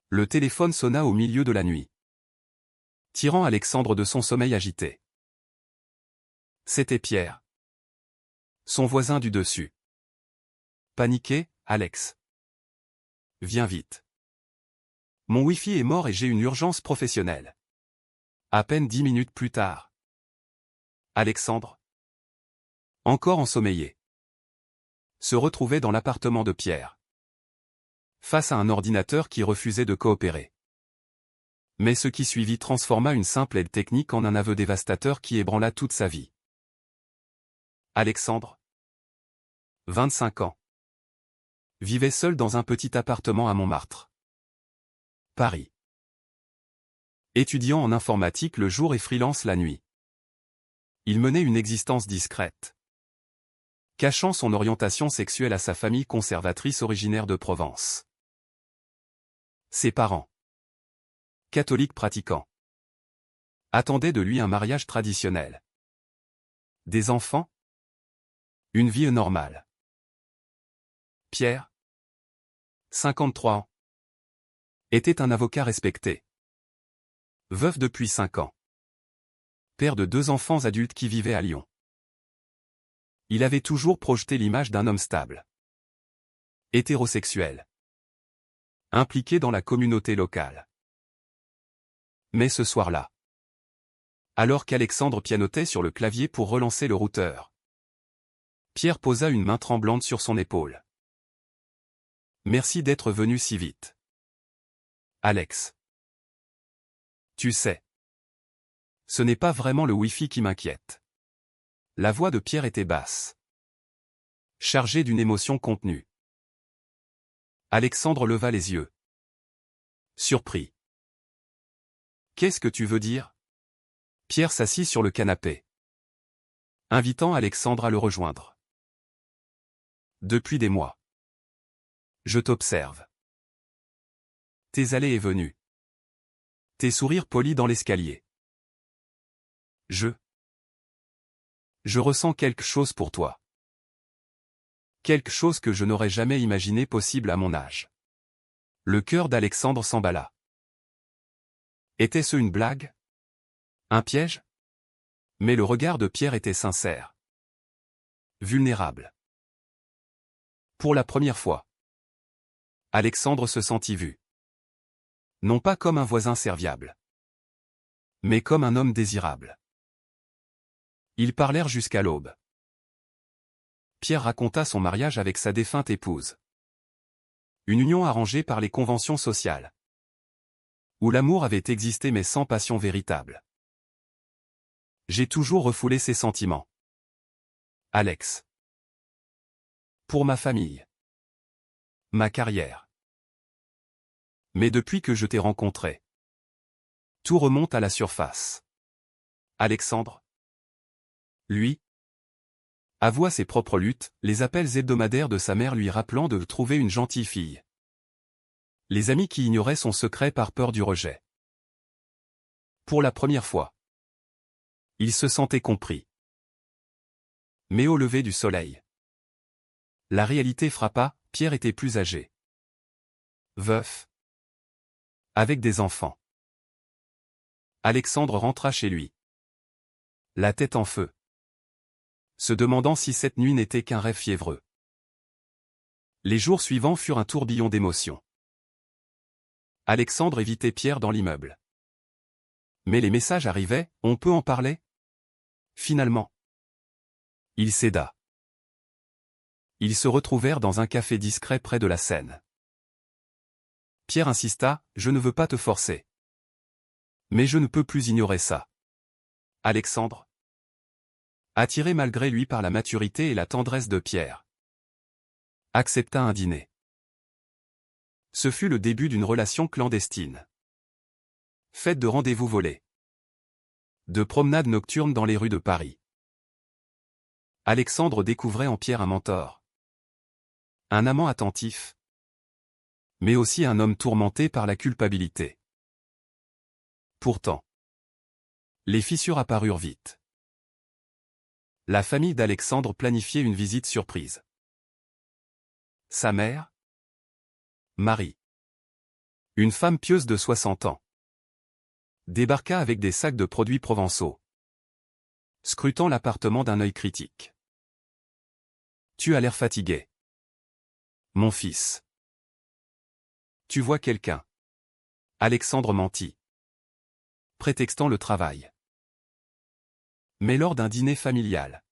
Le téléphone sonna au milieu de la nuit, tirant Alexandre de son sommeil agité. C'était Pierre, son voisin du dessus. Paniqué, Alex. Viens vite. Mon Wi-Fi est mort et j'ai une urgence professionnelle. À peine 10 minutes plus tard. Alexandre, encore ensommeillé, se retrouvait dans l'appartement de Pierre, face à un ordinateur qui refusait de coopérer. Mais ce qui suivit transforma une simple aide technique en un aveu dévastateur qui ébranla toute sa vie. Alexandre, 25 ans, vivait seul dans un petit appartement à Montmartre, Paris. Étudiant en informatique le jour et freelance la nuit. Il menait une existence discrète, cachant son orientation sexuelle à sa famille conservatrice originaire de Provence. Ses parents, catholiques pratiquants, attendaient de lui un mariage traditionnel. Des enfants? Une vie normale. Pierre, 53 ans, était un avocat respecté. Veuf depuis 5 ans. Père de 2 enfants adultes qui vivaient à Lyon. Il avait toujours projeté l'image d'un homme stable, hétérosexuel, impliqué dans la communauté locale. Mais ce soir-là, alors qu'Alexandre pianotait sur le clavier pour relancer le routeur, Pierre posa une main tremblante sur son épaule. Merci d'être venu si vite. Alex. Tu sais, ce n'est pas vraiment le Wi-Fi qui m'inquiète. La voix de Pierre était basse, chargée d'une émotion contenue. Alexandre leva les yeux, surpris. Qu'est-ce que tu veux dire? Pierre s'assit sur le canapé, invitant Alexandre à le rejoindre. Depuis des mois, je t'observe. Tes allées et venues. Tes sourires polis dans l'escalier. Je ressens quelque chose pour toi. Quelque chose que je n'aurais jamais imaginé possible à mon âge. Le cœur d'Alexandre s'emballa. Était-ce une blague? Un piège? Mais le regard de Pierre était sincère. Vulnérable. Pour la première fois, Alexandre se sentit vu. Non pas comme un voisin serviable, mais comme un homme désirable. Ils parlèrent jusqu'à l'aube. Pierre raconta son mariage avec sa défunte épouse. Une union arrangée par les conventions sociales, où l'amour avait existé mais sans passion véritable. J'ai toujours refoulé ces sentiments, Alex. Pour ma famille. Ma carrière. Mais depuis que je t'ai rencontré, tout remonte à la surface. Alexandre, lui, avoua ses propres luttes, les appels hebdomadaires de sa mère lui rappelant de trouver une gentille fille. Les amis qui ignoraient son secret par peur du rejet. Pour la première fois, il se sentait compris. Mais au lever du soleil, la réalité frappa, Pierre était plus âgé. Veuf. Avec des enfants. Alexandre rentra chez lui, la tête en feu, se demandant si cette nuit n'était qu'un rêve fiévreux. Les jours suivants furent un tourbillon d'émotions. Alexandre évitait Pierre dans l'immeuble. Mais les messages arrivaient, on peut en parler? Finalement, il céda. Ils se retrouvèrent dans un café discret près de la Seine. Pierre insista, je ne veux pas te forcer. Mais je ne peux plus ignorer ça. Alexandre, attiré malgré lui par la maturité et la tendresse de Pierre, accepta un dîner. Ce fut le début d'une relation clandestine. Faite de rendez-vous volés. De promenades nocturnes dans les rues de Paris. Alexandre découvrait en Pierre un mentor. Un amant attentif. Mais aussi un homme tourmenté par la culpabilité. Pourtant, les fissures apparurent vite. La famille d'Alexandre planifiait une visite surprise. Sa mère, Marie, Une femme pieuse de 60 ans débarqua avec des sacs de produits provençaux, scrutant l'appartement d'un œil critique. Tu as l'air fatigué. Mon fils. Tu vois quelqu'un. Alexandre mentit, prétextant le travail. Mais lors d'un dîner familial,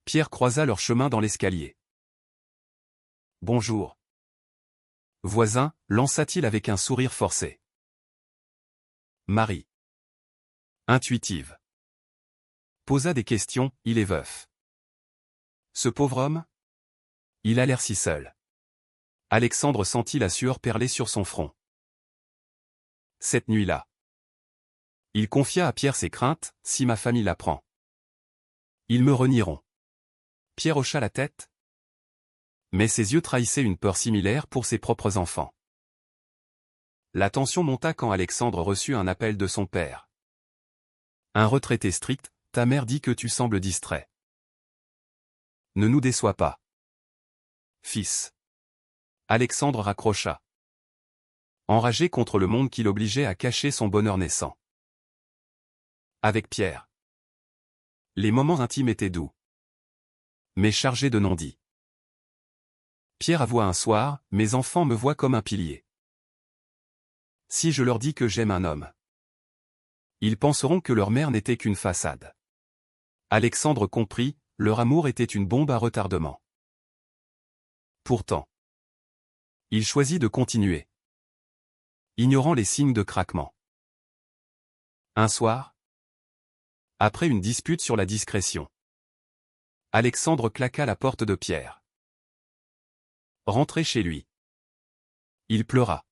Pierre croisa leur chemin dans l'escalier. Bonjour. Voisin, lança-t-il avec un sourire forcé. Marie. Intuitive. Posa des questions, il est veuf. Ce pauvre homme? Il a l'air si seul. Alexandre sentit la sueur perler sur son front. Cette nuit-là, il confia à Pierre ses craintes, si ma famille l'apprend. Ils me renieront. Pierre hocha la tête. Mais ses yeux trahissaient une peur similaire pour ses propres enfants. La tension monta quand Alexandre reçut un appel de son père. Un retraité strict, ta mère dit que tu sembles distrait. Ne nous déçois pas. Fils. Alexandre raccrocha. Enragé contre le monde qui l'obligeait à cacher son bonheur naissant. Avec Pierre. Les moments intimes étaient doux, mais chargés de non-dits. Pierre avoua un soir, mes enfants me voient comme un pilier. Si je leur dis que j'aime un homme, ils penseront que leur mère n'était qu'une façade. Alexandre comprit, leur amour était une bombe à retardement. Pourtant, il choisit de continuer, ignorant les signes de craquement. Un soir, après une dispute sur la discrétion, Alexandre claqua la porte de Pierre. Rentré chez lui, il pleura,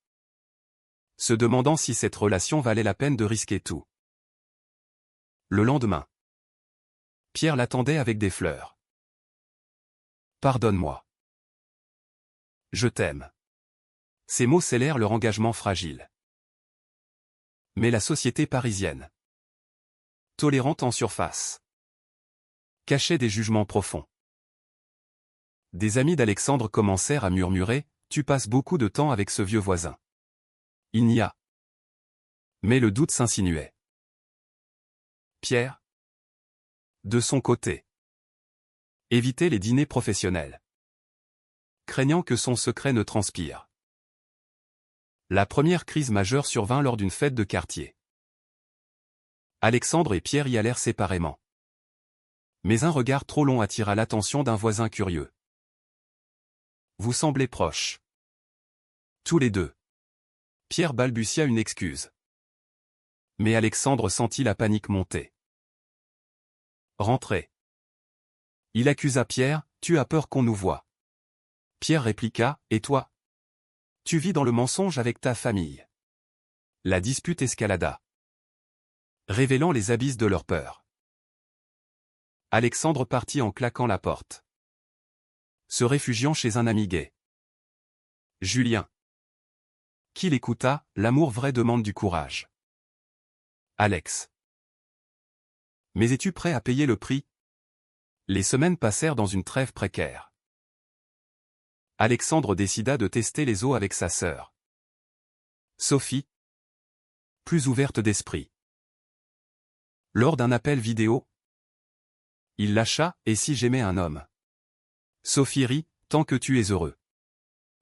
se demandant si cette relation valait la peine de risquer tout. Le lendemain, Pierre l'attendait avec des fleurs. Pardonne-moi. Je t'aime. Ces mots scellèrent leur engagement fragile. Mais la société parisienne, tolérante en surface, cachait des jugements profonds. Des amis d'Alexandre commencèrent à murmurer, tu passes beaucoup de temps avec ce vieux voisin. Il n'y a. Mais le doute s'insinuait. Pierre, de son côté, évitait les dîners professionnels, craignant que son secret ne transpire. La première crise majeure survint lors d'une fête de quartier. Alexandre et Pierre y allèrent séparément. Mais un regard trop long attira l'attention d'un voisin curieux. Vous semblez proches. Tous les deux. Pierre balbutia une excuse. Mais Alexandre sentit la panique monter. Rentrez. Il accusa Pierre, tu as peur qu'on nous voie. Pierre répliqua, et toi? Tu vis dans le mensonge avec ta famille. La dispute escalada, révélant les abysses de leur peur. Alexandre partit en claquant la porte, se réfugiant chez un ami gay. Julien. Qui l'écouta, l'amour vrai demande du courage. Alex. Mais es-tu prêt à payer le prix? Les semaines passèrent dans une trêve précaire. Alexandre décida de tester les eaux avec sa sœur. Sophie. Plus ouverte d'esprit. Lors d'un appel vidéo, il lâcha, et si j'aimais un homme? Sophie rit, tant que tu es heureux.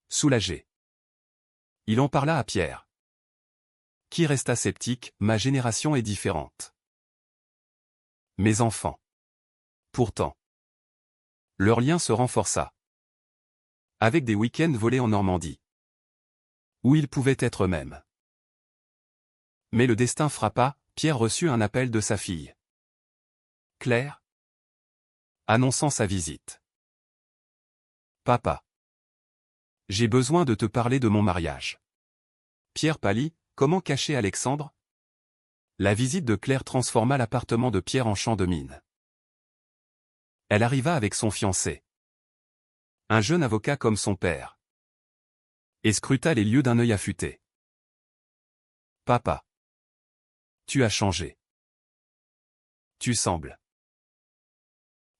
Soulagé. Il en parla à Pierre, qui resta sceptique, ma génération est différente. Mes enfants. Pourtant. Leur lien se renforça. Avec des week-ends volés en Normandie, où ils pouvaient être eux-mêmes. Mais le destin frappa, Pierre reçut un appel de sa fille. Claire, annonçant sa visite. Papa. J'ai besoin de te parler de mon mariage. Pierre pâlit, comment cacher Alexandre? La visite de Claire transforma l'appartement de Pierre en champ de mine. Elle arriva avec son fiancé, un jeune avocat comme son père, et scruta les lieux d'un œil affûté. Papa. Tu as changé. Tu sembles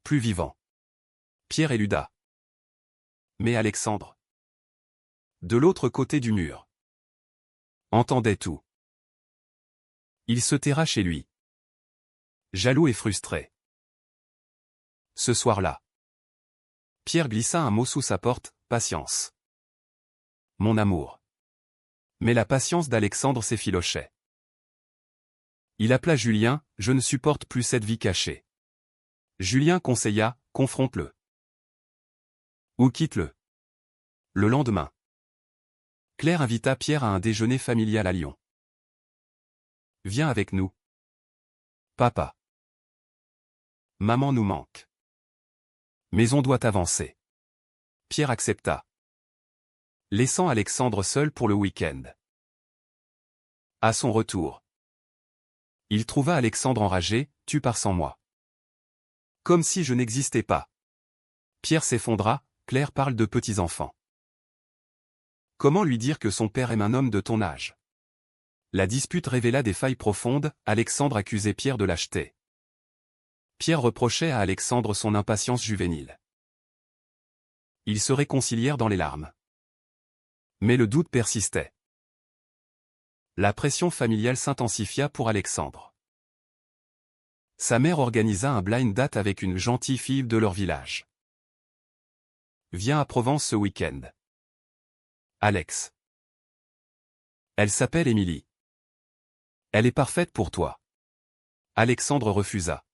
plus vivant. Pierre éluda. Mais Alexandre. De l'autre côté du mur. entendait tout. Il se terra chez lui. Jaloux et frustré. Ce soir-là, Pierre glissa un mot sous sa porte, « Patience. » Mon amour. Mais la patience d'Alexandre s'effilochait. Il appela Julien, « Je ne supporte plus cette vie cachée. » Julien conseilla, « Confronte-le. Ou quitte-le. » Le lendemain, Claire invita Pierre à un déjeuner familial à Lyon. « Viens avec nous. Papa. Maman nous manque. Mais on doit avancer. » Pierre accepta, laissant Alexandre seul pour le week-end. À son retour, il trouva Alexandre enragé, « Tu pars sans moi. Comme si je n'existais pas. » Pierre s'effondra, « Claire parle de petits-enfants. Comment lui dire que son père aime un homme de ton âge ?» La dispute révéla des failles profondes, Alexandre accusait Pierre de lâcheté. Pierre reprochait à Alexandre son impatience juvénile. Ils se réconcilièrent dans les larmes. Mais le doute persistait. La pression familiale s'intensifia pour Alexandre. Sa mère organisa un blind date avec une gentille fille de leur village. « Viens à Provence ce week-end. Alex. Elle s'appelle Émilie. Elle est parfaite pour toi. » Alexandre refusa,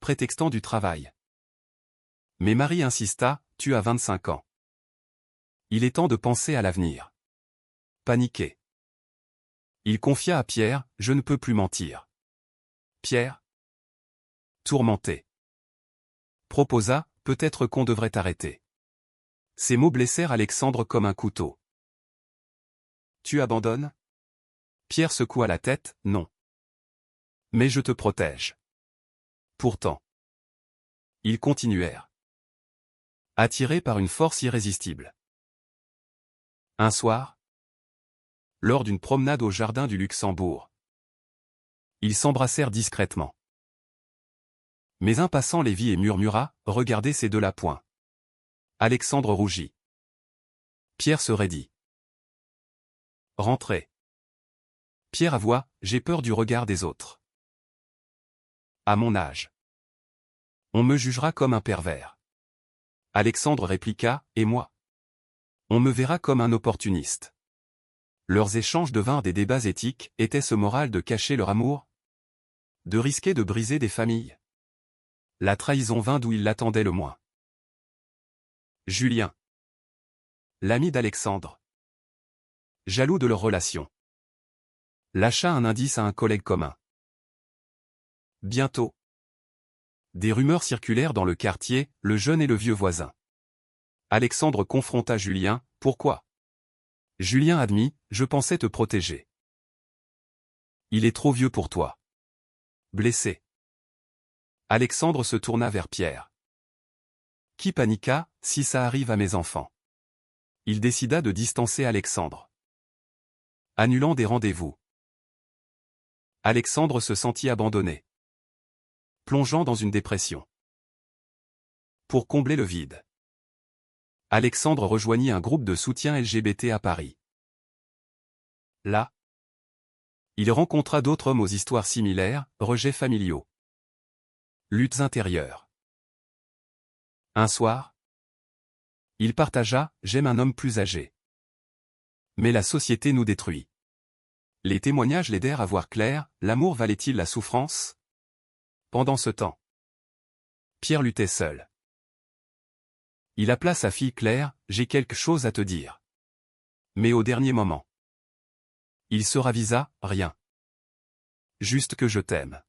prétextant du travail. Mais Marie insista, « Tu as 25 ans. Il est temps de penser à l'avenir. » Paniqué, il confia à Pierre, « Je ne peux plus mentir. » Pierre, tourmenté, proposa, « Peut-être qu'on devrait arrêter. » Ces mots blessèrent Alexandre comme un couteau. « Tu abandonnes ?» Pierre secoua la tête, « Non. Mais je te protège. » Pourtant, ils continuèrent, attirés par une force irrésistible. Un soir, lors d'une promenade au jardin du Luxembourg, ils s'embrassèrent discrètement. Mais un passant les vit et murmura, « Regardez ces deux-là point. » Alexandre rougit. Pierre se raidit. « Rentrez. » Pierre avoua, « J'ai peur du regard des autres. À mon âge, on me jugera comme un pervers. » Alexandre répliqua, « Et moi? On me verra comme un opportuniste. » Leurs échanges devinrent des débats éthiques, était-ce moral de cacher leur amour? De risquer de briser des familles? La trahison vint d'où il l'attendait le moins. Julien, l'ami d'Alexandre, jaloux de leur relation, lâcha un indice à un collègue commun. Bientôt, des rumeurs circulèrent dans le quartier, le jeune et le vieux voisin. Alexandre confronta Julien, « Pourquoi ?» Julien admit, « Je pensais te protéger. Il est trop vieux pour toi. » Blessé, Alexandre se tourna vers Pierre, qui paniqua, « Si ça arrive à mes enfants. » Il décida de distancer Alexandre, annulant des rendez-vous. Alexandre se sentit abandonné, plongeant dans une dépression. Pour combler le vide, Alexandre rejoignit un groupe de soutien LGBT à Paris. Là, il rencontra d'autres hommes aux histoires similaires, rejets familiaux, luttes intérieures. Un soir, il partagea, « J'aime un homme plus âgé. Mais la société nous détruit. » Les témoignages l'aidèrent à voir clair, l'amour valait-il la souffrance? Pendant ce temps, Pierre luttait seul. Il appela sa fille Claire, « J'ai quelque chose à te dire. » Mais au dernier moment, il se ravisa, « Rien. Juste que je t'aime. »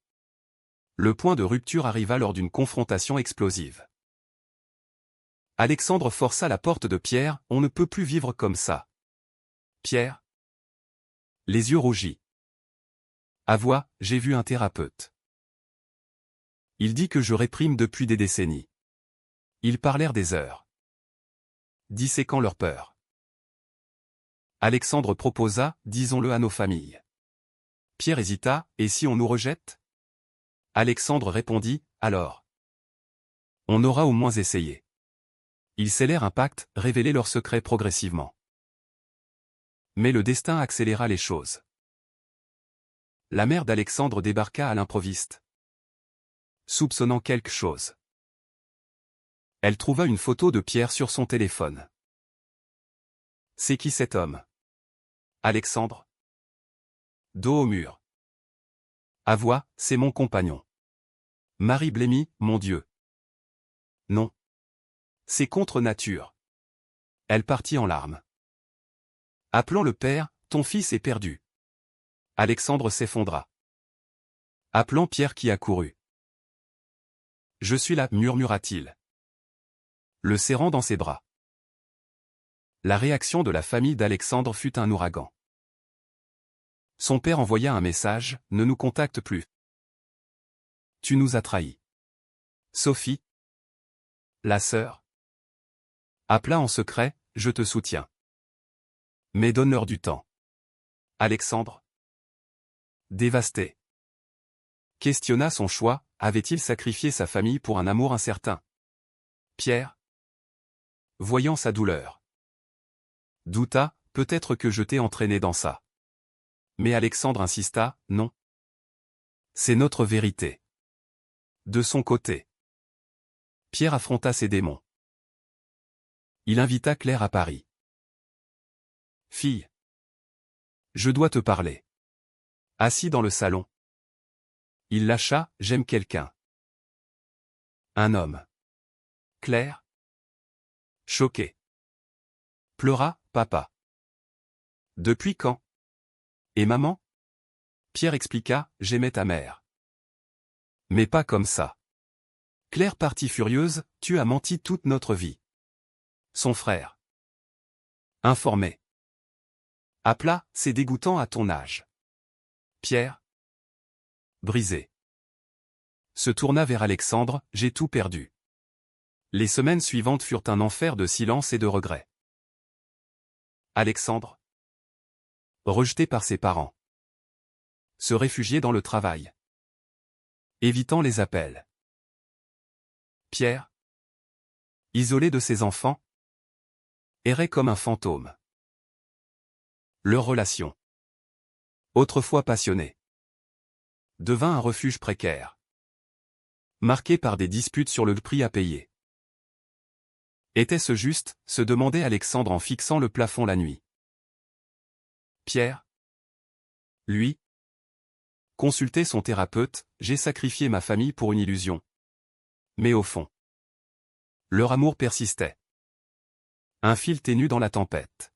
Le point de rupture arriva lors d'une confrontation explosive. Alexandre força la porte de Pierre, « On ne peut plus vivre comme ça. » Pierre, les yeux rougis, avoua, « J'ai vu un thérapeute. Il dit que je réprime depuis des décennies. » Ils parlèrent des heures, disséquant leur peur. Alexandre proposa, « Disons-le à nos familles. » Pierre hésita, « Et si on nous rejette ?» Alexandre répondit, « Alors, on aura au moins essayé. » Ils scellèrent un pacte, révélaient leur secret progressivement. Mais le destin accéléra les choses. La mère d'Alexandre débarqua à l'improviste, soupçonnant quelque chose. Elle trouva une photo de Pierre sur son téléphone. C'est qui cet homme? Alexandre? Dos au mur. À voix, c'est mon compagnon. Marie blêmit, mon Dieu. Non. C'est contre nature. Elle partit en larmes. Appelons le père, ton fils est perdu. Alexandre s'effondra. Appelant Pierre qui accourut. Je suis là, murmura-t-il, le serrant dans ses bras. La réaction de la famille d'Alexandre fut un ouragan. Son père envoya un message, ne nous contacte plus. Tu nous as trahis. Sophie, la sœur, appela en secret, je te soutiens. Mais donne-leur du temps. Alexandre, dévasté, questionna son choix, avait-il sacrifié sa famille pour un amour incertain? Pierre, voyant sa douleur, douta, peut-être que je t'ai entraîné dans ça. Mais Alexandre insista, non. C'est notre vérité. De son côté, Pierre affronta ses démons. Il invita Claire à Paris. Fille, je dois te parler. Assis dans le salon, il lâcha, j'aime quelqu'un. Un homme. Claire, choquée, pleura, papa. Depuis quand? Et maman? Pierre expliqua, j'aimais ta mère. Mais pas comme ça. Claire partit furieuse, tu as menti toute notre vie. Son frère, informé, appela, c'est dégoûtant à ton âge. Pierre, brisé, se tourna vers Alexandre, j'ai tout perdu. Les semaines suivantes furent un enfer de silence et de regrets. Alexandre, rejeté par ses parents, se réfugiait dans le travail, évitant les appels. Pierre, isolé de ses enfants, errait comme un fantôme. Leur relation, autrefois passionnée, devint un refuge précaire, marqué par des disputes sur le prix à payer. Était-ce juste, se demandait Alexandre en fixant le plafond la nuit. Pierre, lui, consultait son thérapeute, j'ai sacrifié ma famille pour une illusion. Mais au fond, leur amour persistait. Un fil ténu dans la tempête.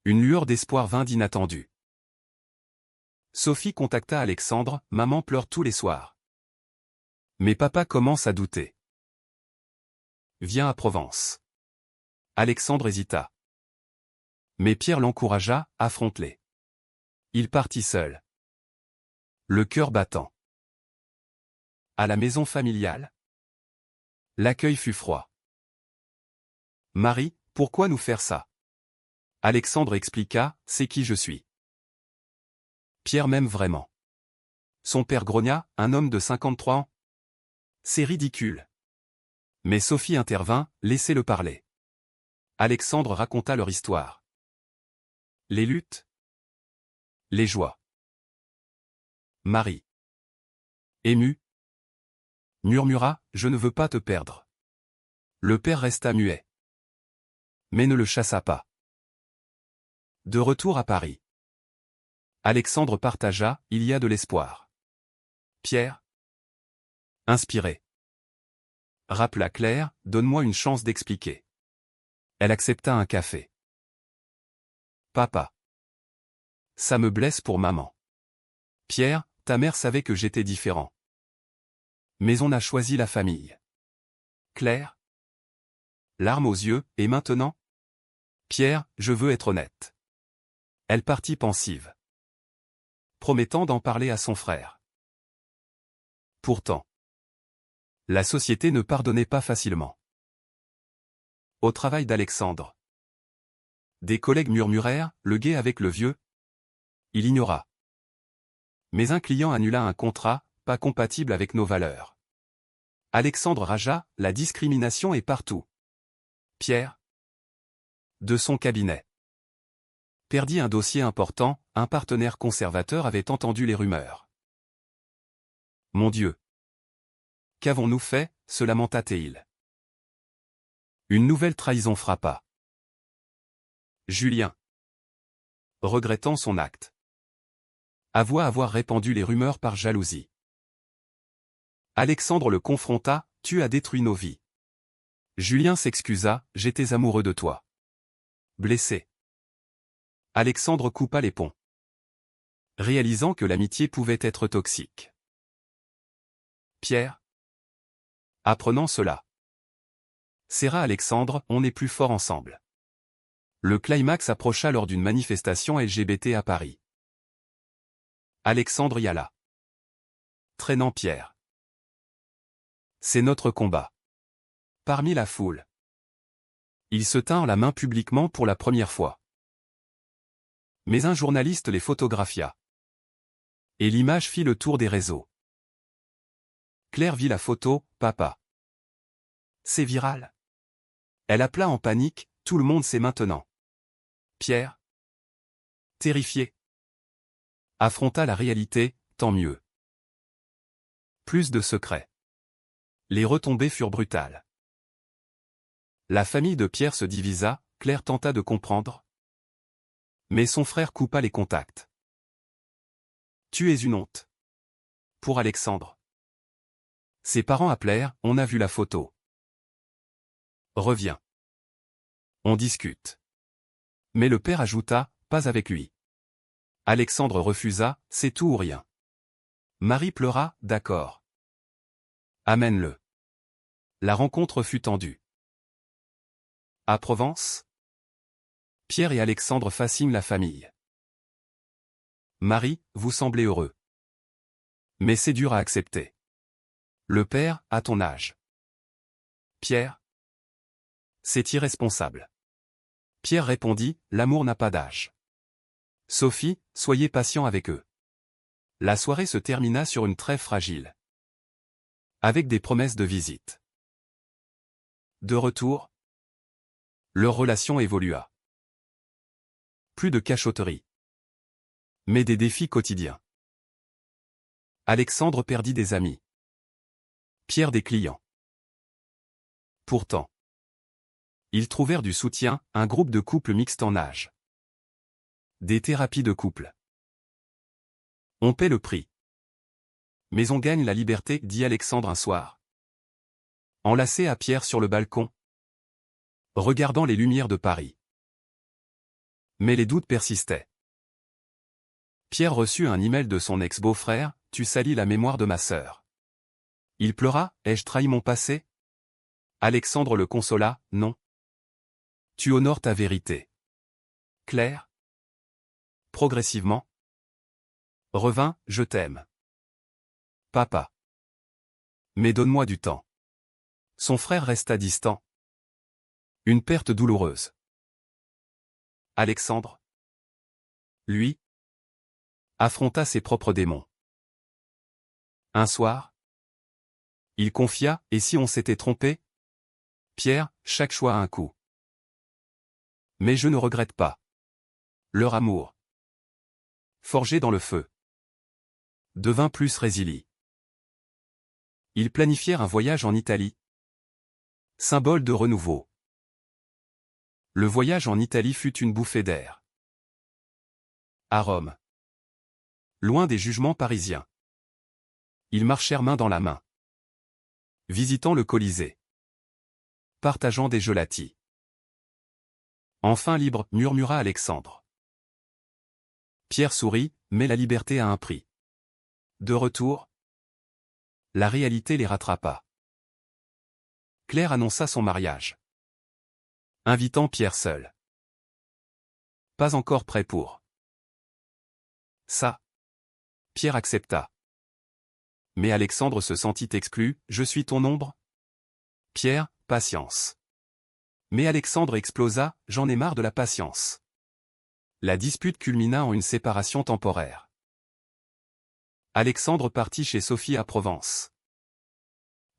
Une lueur d'espoir vint d'inattendu. Sophie contacta Alexandre, maman pleure tous les soirs. Mais papa commence à douter. Viens à Provence. Alexandre hésita. Mais Pierre l'encouragea, affronte-les. Il partit seul, le cœur battant. À la maison familiale, l'accueil fut froid. Marie, pourquoi nous faire ça? Alexandre expliqua, c'est qui je suis. Pierre m'aime vraiment. Son père grogna, un homme de 53 ans. C'est ridicule. Mais Sophie intervint, laissez-le parler. Alexandre raconta leur histoire. Les luttes, les joies. Marie, émue, murmura, je ne veux pas te perdre. Le père resta muet, mais ne le chassa pas. De retour à Paris, Alexandre partagea, il y a de l'espoir. Pierre, inspiré, rappela Claire, donne-moi une chance d'expliquer. Elle accepta un café. Papa, ça me blesse pour maman. Pierre, ta mère savait que j'étais différent. Mais on a choisi la famille. Claire, larmes aux yeux, et maintenant? Pierre, je veux être honnête. Elle partit pensive, promettant d'en parler à son frère. Pourtant, la société ne pardonnait pas facilement. Au travail d'Alexandre, des collègues murmurèrent, le guet avec le vieux. Il ignora. Mais un client annula un contrat, pas compatible avec nos valeurs. Alexandre ragea, la discrimination est partout. Pierre, de son cabinet, perdit un dossier important, un partenaire conservateur avait entendu les rumeurs. Mon Dieu! Qu'avons-nous fait, se lamenta-t-il. Une nouvelle trahison frappa Julien, regrettant son acte, avoua avoir répandu les rumeurs par jalousie. Alexandre le confronta, « Tu as détruit nos vies. » Julien s'excusa, « J'étais amoureux de toi. » Blessé. Alexandre coupa les ponts, réalisant que l'amitié pouvait être toxique. Pierre, apprenant cela, serra Alexandre, « On n'est plus fort ensemble. » Le climax approcha lors d'une manifestation LGBT à Paris. Alexandre y alla, traînant Pierre. C'est notre combat. Parmi la foule, ils se tinrent la main publiquement pour la première fois. Mais un journaliste les photographia. Et l'image fit le tour des réseaux. Claire vit la photo, « Papa. C'est viral. » Elle appela en panique, « Tout le monde sait maintenant. » Pierre, terrifié, affronta la réalité, « Tant mieux. » Plus de secrets. Les retombées furent brutales. La famille de Pierre se divisa, Claire tenta de comprendre. Mais son frère coupa les contacts. Tu es une honte. Pour Alexandre. Ses parents appelèrent, on a vu la photo. Reviens. On discute. Mais le père ajouta, pas avec lui. Alexandre refusa, c'est tout ou rien. Marie pleura, d'accord. Amène-le. La rencontre fut tendue. À Provence, Pierre et Alexandre fascinent la famille. Marie, vous semblez heureux. Mais c'est dur à accepter. Le père, à ton âge. Pierre, c'est irresponsable. Pierre répondit, l'amour n'a pas d'âge. Sophie, soyez patient avec eux. La soirée se termina sur une trêve fragile. Avec des promesses de visite. De retour, leur relation évolua. Plus de cachotterie. Mais des défis quotidiens. Alexandre perdit des amis. Pierre des clients. Pourtant, ils trouvèrent du soutien, un groupe de couples mixtes en âge. Des thérapies de couple. On paie le prix. Mais on gagne la liberté, dit Alexandre un soir. Enlacé à Pierre sur le balcon. Regardant les lumières de Paris. Mais les doutes persistaient. Pierre reçut un email de son ex-beau-frère, « Tu salis la mémoire de ma sœur. » Il pleura, « Ai-je trahi mon passé ?» Alexandre le consola, « Non. Tu honores ta vérité. » Claire, progressivement, revint, « Je t'aime. Papa. Mais donne-moi du temps. » Son frère resta distant. Une perte douloureuse. Alexandre, lui, affronta ses propres démons. Un soir, il confia, « Et si on s'était trompé ?» Pierre, chaque choix a un coût. Mais je ne regrette pas. Leur amour, forgé dans le feu, devint plus résilient. Ils planifièrent un voyage en Italie. Symbole de renouveau. Le voyage en Italie fut une bouffée d'air. À Rome. Loin des jugements parisiens. Ils marchèrent main dans la main. Visitant le Colisée. Partageant des gelatis. Enfin libre, murmura Alexandre. Pierre sourit, mais la liberté a un prix. De retour, la réalité les rattrapa. Claire annonça son mariage. Invitant Pierre seul. Pas encore prêt pour ça. Pierre accepta. Mais Alexandre se sentit exclu, « Je suis ton ombre ?» Pierre, patience. Mais Alexandre explosa, « J'en ai marre de la patience. » La dispute culmina en une séparation temporaire. Alexandre partit chez Sophie à Provence.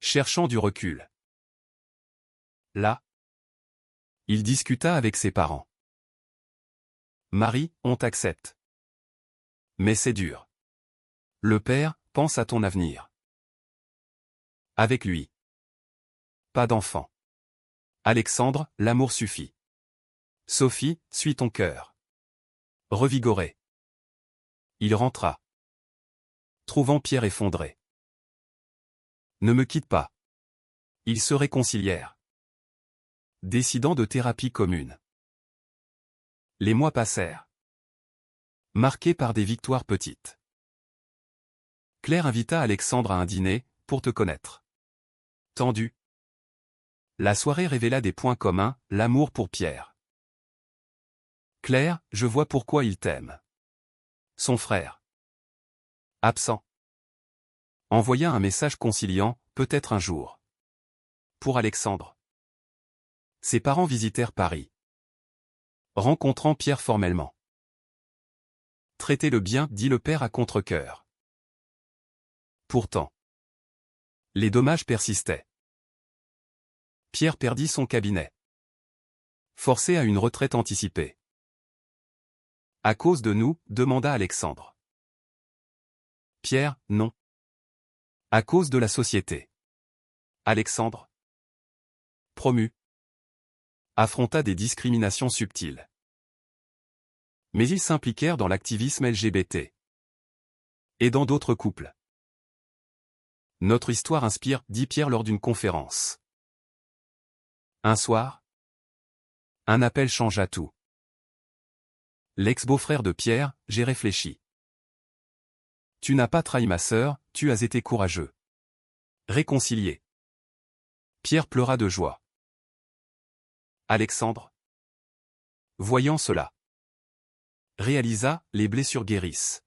Cherchant du recul. Là, il discuta avec ses parents. Marie, on t'accepte. Mais c'est dur. Le père, pense à ton avenir. Avec lui. Pas d'enfant. Alexandre, l'amour suffit. Sophie, suis ton cœur. Revigoré. Il rentra. Trouvant Pierre effondré. Ne me quitte pas. Ils se réconcilièrent. Décidant de thérapie commune. Les mois passèrent. Marqués par des victoires petites. Claire invita Alexandre à un dîner, pour te connaître. Tendu. La soirée révéla des points communs, l'amour pour Pierre. Claire, je vois pourquoi il t'aime. Son frère. Absent. Envoya un message conciliant, peut-être un jour. Pour Alexandre. Ses parents visitèrent Paris. Rencontrant Pierre formellement. Traitez-le bien, dit le père à contre-cœur. Pourtant. Les dommages persistaient. Pierre perdit son cabinet. Forcé à une retraite anticipée. À cause de nous, demanda Alexandre. Pierre, non. À cause de la société. Alexandre. Promu. Affronta des discriminations subtiles. Mais ils s'impliquèrent dans l'activisme LGBT. Et dans d'autres couples. Notre histoire inspire, dit Pierre lors d'une conférence. Un soir, un appel changea tout. L'ex-beau-frère de Pierre, j'ai réfléchi. Tu n'as pas trahi ma sœur, tu as été courageux. Réconcilié. Pierre pleura de joie. Alexandre, voyant cela, réalisa, les blessures guérissent.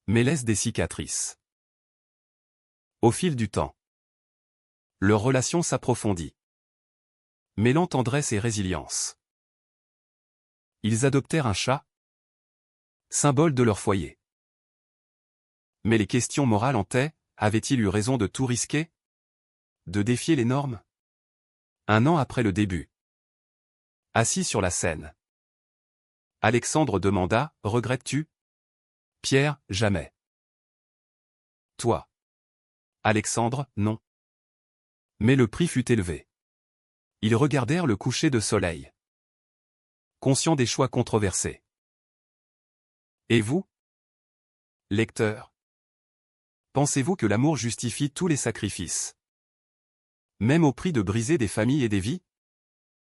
Mais laissent des cicatrices. Au fil du temps, leur relation s'approfondit. Mêlant tendresse et résilience. Ils adoptèrent un chat, symbole de leur foyer. Mais les questions morales hantaient, avait-il eu raison de tout risquer? De défier les normes? Un an après le début. Assis sur la scène. Alexandre demanda, regrettes-tu? Pierre, jamais. Toi. Alexandre, non. Mais le prix fut élevé. Ils regardèrent le coucher de soleil. Conscients des choix controversés. Et vous? Lecteur. Pensez-vous que l'amour justifie tous les sacrifices? Même au prix de briser des familles et des vies?